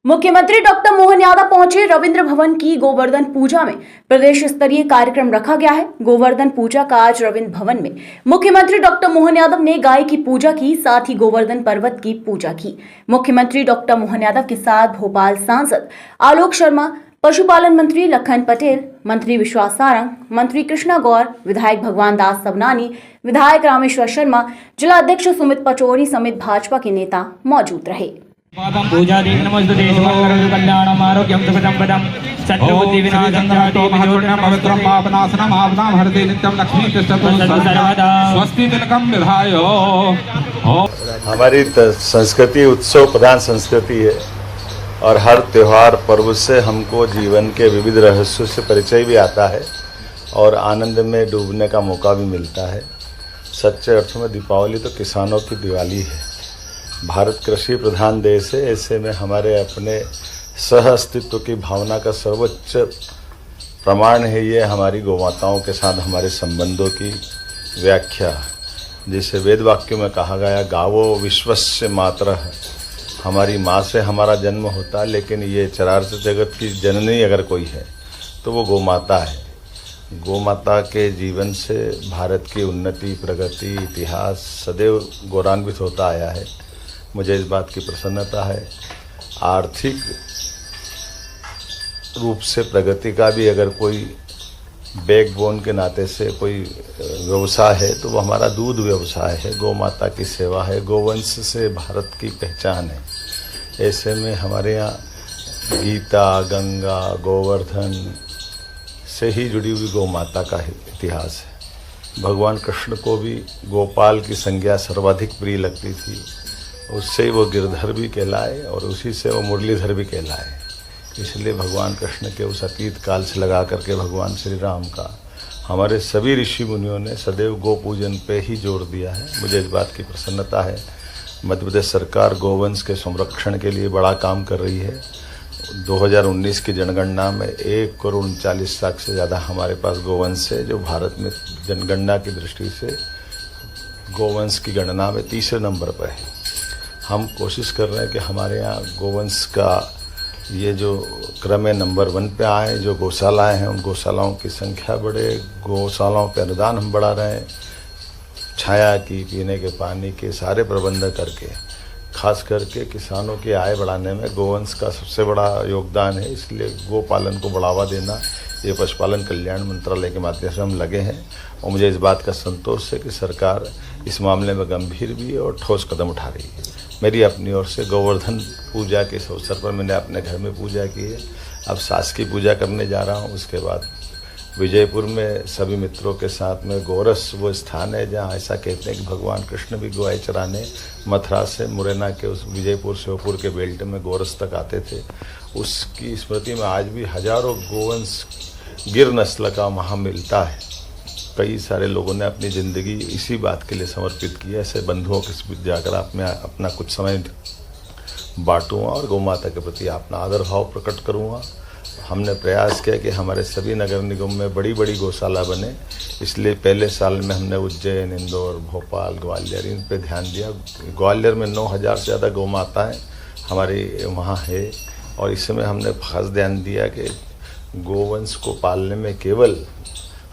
मुख्यमंत्री डॉक्टर मोहन यादव पहुंचे रविंद्र भवन की गोवर्धन पूजा में प्रदेश स्तरीय कार्यक्रम रखा गया है। गोवर्धन पूजा का आज रविंद्र भवन में मुख्यमंत्री डॉक्टर मोहन यादव ने गाय की पूजा की, साथ ही गोवर्धन पर्वत की पूजा की। मुख्यमंत्री डॉक्टर मोहन यादव के साथ भोपाल सांसद आलोक शर्मा, पशुपालन मंत्री लखन पटेल, मंत्री विश्वास सारंग, मंत्री कृष्णा गौर, विधायक भगवान दास सबनानी, विधायक रामेश्वर शर्मा, जिला अध्यक्ष सुमित पचौरी समेत भाजपा के नेता मौजूद रहे। पूजा देवी नमस्ते देशमंगल कल्याणम आरोग्यम सुखसंपदम सद्बुद्धि विनाशं पवित्रं पापनाशनम् आपदां हरति नित्यं लक्ष्मी तिष्ठतु सर्वदा स्वस्ति तिलकं विधायो। हमारी संस्कृति उत्सव प्रधान संस्कृति है और हर त्योहार पर्व से हमको जीवन के विविध रहस्यों से परिचय भी आता है और आनंद में डूबने का मौका भी मिलता है। सच्चे अर्थों में दीपावली तो किसानों की दिवाली है। भारत कृषि प्रधान देश है, ऐसे में हमारे अपने सह अस्तित्व की भावना का सर्वोच्च प्रमाण है ये हमारी गौमाताओं के साथ हमारे संबंधों की व्याख्या, जिसे वेद वाक्यों में कहा गया गावो विश्वस्य मातरः। हमारी माँ से हमारा जन्म होता है, लेकिन ये चराचर जगत की जननी अगर कोई है तो वो गौमाता है। गौमाता के जीवन से भारत की उन्नति, प्रगति, इतिहास सदैव गौरवान्वित होता आया है। मुझे इस बात की प्रसन्नता है। आर्थिक रूप से प्रगति का भी अगर कोई बैकबोन के नाते से कोई व्यवसाय है तो वो हमारा दूध व्यवसाय है, गौ माता की सेवा है। गोवंश से भारत की पहचान है। ऐसे में हमारे यहाँ गीता, गंगा, गोवर्धन से ही जुड़ी हुई गौ माता का इतिहास है। भगवान कृष्ण को भी गोपाल की संज्ञा सर्वाधिक प्रिय लगती थी, उससे वो गिरधर भी कहलाए और उसी से वो मुरलीधर भी कहलाए। इसलिए भगवान कृष्ण के उस अतीत काल से लगा करके भगवान श्री राम का हमारे सभी ऋषि मुनियों ने सदैव गो पूजन पे ही जोर दिया है। मुझे इस बात की प्रसन्नता है। मध्य प्रदेश सरकार गोवंश के संरक्षण के लिए बड़ा काम कर रही है। 2019 की जनगणना में 1,39,00,000 से ज़्यादा हमारे पास गोवंश है, जो भारत में जनगणना की दृष्टि से गोवंश की गणना में तीसरे नंबर पर है। हम कोशिश कर रहे हैं कि हमारे यहाँ गोवंश का ये जो क्रम है नंबर 1 पे आए। जो गौशालाएँ हैं उन गौशालाओं की संख्या बढ़े, गौशालाओं पे अनुदान हम बढ़ा रहे हैं। छाया की, पीने के पानी के सारे प्रबंध करके, खास करके किसानों की आय बढ़ाने में गोवंश का सबसे बड़ा योगदान है। इसलिए गोपालन को बढ़ावा देना ये पशुपालन कल्याण मंत्रालय के माध्यम से हम लगे हैं और मुझे इस बात का संतोष है कि सरकार इस मामले में गंभीर भी है और ठोस कदम उठा रही है। मेरी अपनी ओर से गोवर्धन पूजा के इस अवसर पर मैंने अपने घर में पूजा की है। अब सास की पूजा करने जा रहा हूँ। उसके बाद विजयपुर में सभी मित्रों के साथ में गोरस वो स्थान है जहाँ ऐसा कहते हैं कि भगवान कृष्ण भी गाय चराने मथुरा से मुरैना के उस विजयपुर श्योपुर के बेल्ट में गोरस तक आते थे। उसकी स्मृति में आज भी हजारों गोवंश गिर नस्ल का वहाँ मिलता है। कई सारे लोगों ने अपनी ज़िंदगी इसी बात के लिए समर्पित की है। ऐसे बंधुओं के बीच जाकर अपना कुछ समय बांटूँगा और गौ माता के प्रति अपना आदर भाव प्रकट करूँगा। हमने प्रयास किया कि हमारे सभी नगर निगम में बड़ी बड़ी गौशाला बने। इसलिए पहले साल में हमने उज्जैन, इंदौर, भोपाल, ग्वालियर इन पे ध्यान दिया। ग्वालियर में 9,000 से ज़्यादा गौ माताएँ हमारी वहाँ है और इस समय हमने खास ध्यान दिया कि गोवंश को पालने में केवल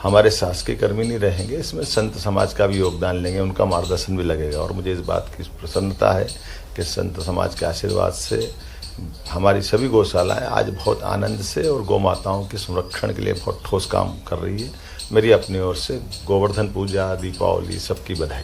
हमारे शासकीय कर्मी नहीं रहेंगे, इसमें संत समाज का भी योगदान लेंगे, उनका मार्गदर्शन भी लगेगा। और मुझे इस बात की प्रसन्नता है कि संत समाज के आशीर्वाद से हमारी सभी गौशालाएँ आज बहुत आनंद से और गौ माताओं के संरक्षण के लिए बहुत ठोस काम कर रही है। मेरी अपनी ओर से गोवर्धन पूजा, दीपावली सबकी बधाई।